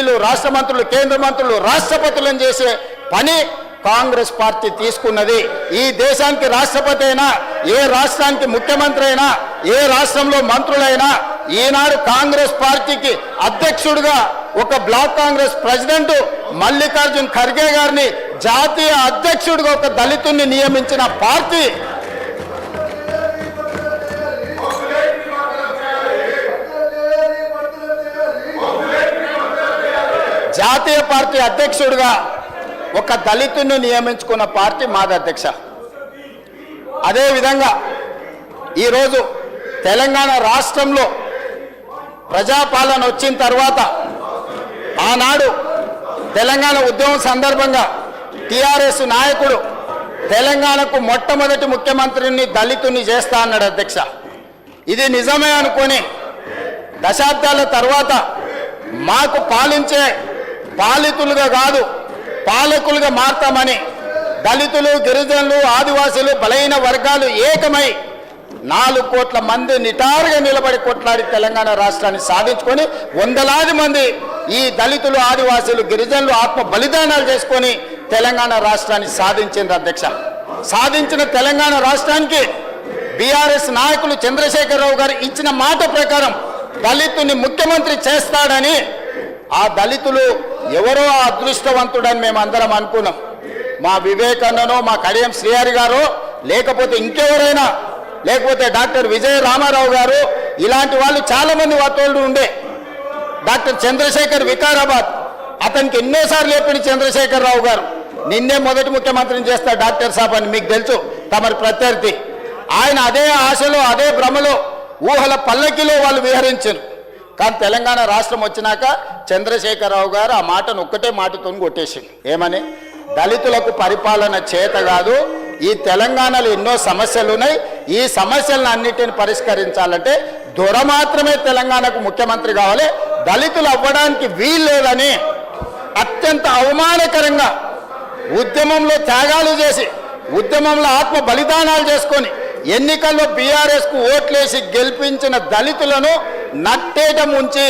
ఎంపీలు, రాష్ట్ర మంత్రులు, కేంద్ర మంత్రులు, రాష్ట్రపతులను చేసే పని కాంగ్రెస్ పార్టీ తీసుకున్నది. ఈ దేశానికి రాష్ట్రపతి అయినా, ఏ రాష్ట్రానికి ముఖ్యమంత్రి అయినా, ఏ రాష్ట్రంలో మంత్రులైనా ఈనాడు కాంగ్రెస్ పార్టీకి అధ్యక్షుడిగా ఒక బ్లాక్ కాంగ్రెస్ ప్రెసిడెంట్ మల్లికార్జున్ ఖర్గే గారిని జాతీయ అధ్యక్షుడిగా ఒక దళితుడిని నియమించిన పార్టీ జాతీయ పార్టీ అధ్యక్షుడిగా ఒక దళితుడిని నియమించుకున్న పార్టీ మాది అధ్యక్ష. అదేవిధంగా ఈరోజు తెలంగాణ రాష్ట్రంలో ప్రజాపాలన వచ్చిన తర్వాత ఆనాడు తెలంగాణ ఉద్యమం సందర్భంగా టీఆర్ఎస్ నాయకుడు తెలంగాణకు మొట్టమొదటి ముఖ్యమంత్రిని దళితుని చేస్తా అన్నాడు అధ్యక్ష. ఇది నిజమే అనుకొని దశాబ్దాల తర్వాత మాకు పాలించే పాలితులుగా కాదు పాలకులుగా మారతామని దళితులు, గిరిజనులు, ఆదివాసీలు, బలహీన వర్గాలు ఏకమై 4 కోట్ల మంది నిటారుగా నిలబడి కొట్లాడి తెలంగాణ రాష్ట్రాన్ని సాధించుకొని వందలాది మంది ఈ దళితులు, ఆదివాసీలు, గిరిజనులు ఆత్మ బలిదానాలు చేసుకొని తెలంగాణ రాష్ట్రాన్ని సాధించింది అధ్యక్ష. సాధించిన తెలంగాణ రాష్ట్రానికి బీఆర్ఎస్ నాయకులు చంద్రశేఖరరావు గారు ఇచ్చిన మాట ప్రకారం దళితుని ముఖ్యమంత్రి చేస్తాడని ఆ దళితులు ఎవరో అదృష్టవంతుడని మేము అందరం అనుకున్నాం. మా వివేకానందనో, మా కడియం శ్రీహరి గారు, లేకపోతే ఇంకెవరైనా, లేకపోతే డాక్టర్ విజయ రామారావు గారు, ఇలాంటి వాళ్ళు చాలామంది వాతోళ్ళు ఉండే. డాక్టర్ చంద్రశేఖర్ వికారాబాద్, అతనికి ఎన్నోసార్లు చెప్పిన చంద్రశేఖరరావు గారు నిన్నే మొదటి ముఖ్యమంత్రిని చేస్తా డాక్టర్ సాబ్ అని మీకు తెలుసు, తమరి ప్రత్యర్థి. ఆయన అదే ఆశలో, అదే భ్రమలో, ఊహల పల్లకిలో వాళ్ళు విహరించారు. కానీ తెలంగాణ రాష్ట్రం వచ్చినాక చంద్రశేఖరరావు గారు ఆ మాటను ఒక్కటే మాటతో కొట్టేసింది. ఏమని? దళితులకు పరిపాలన చేత కాదు, ఈ తెలంగాణలో ఎన్నో సమస్యలు ఉన్నాయి, ఈ సమస్యలను అన్నిటిని పరిష్కరించాలంటే దొర మాత్రమే తెలంగాణకు ముఖ్యమంత్రి కావాలి, దళితులు అవ్వడానికి వీల్లేదని అత్యంత అవమానకరంగా ఉద్యమంలో త్యాగాలు చేసి, ఉద్యమంలో ఆత్మ బలిదానాలు చేసుకొని ఎన్నికల్లో బీఆర్ఎస్కు ఓట్లేసి గెలిపించిన దళితులను నట్టేట ముంచి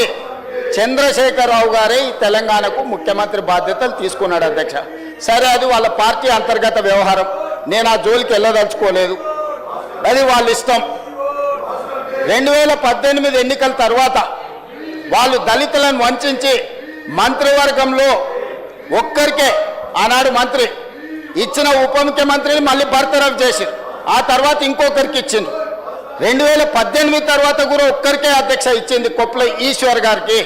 చంద్రశేఖరరావు గారే ఈ తెలంగాణకు ముఖ్యమంత్రి బాధ్యతలు తీసుకున్నాడు అధ్యక్ష. సరే, అది వాళ్ళ పార్టీ అంతర్గత వ్యవహారం, నేను ఆ జోలికి వెళ్ళదలుచుకోలేదు, అది వాళ్ళ ఇష్టం. 2018 ఎన్నికల తర్వాత వాళ్ళు దళితులను వంచి మంత్రివర్గంలో ఒక్కరికే ఆనాడు మంత్రి ఇచ్చిన ఉప ముఖ్యమంత్రిని మళ్ళీ బర్తరఫ్ చేసి ఆ తర్వాత ఇంకొకరికి ఇచ్చింది. 2018 తర్వాత కూడా ఒక్కరికే అధ్యక్ష ఇచ్చింది, కొప్పుల ఈశ్వర్ గారికి.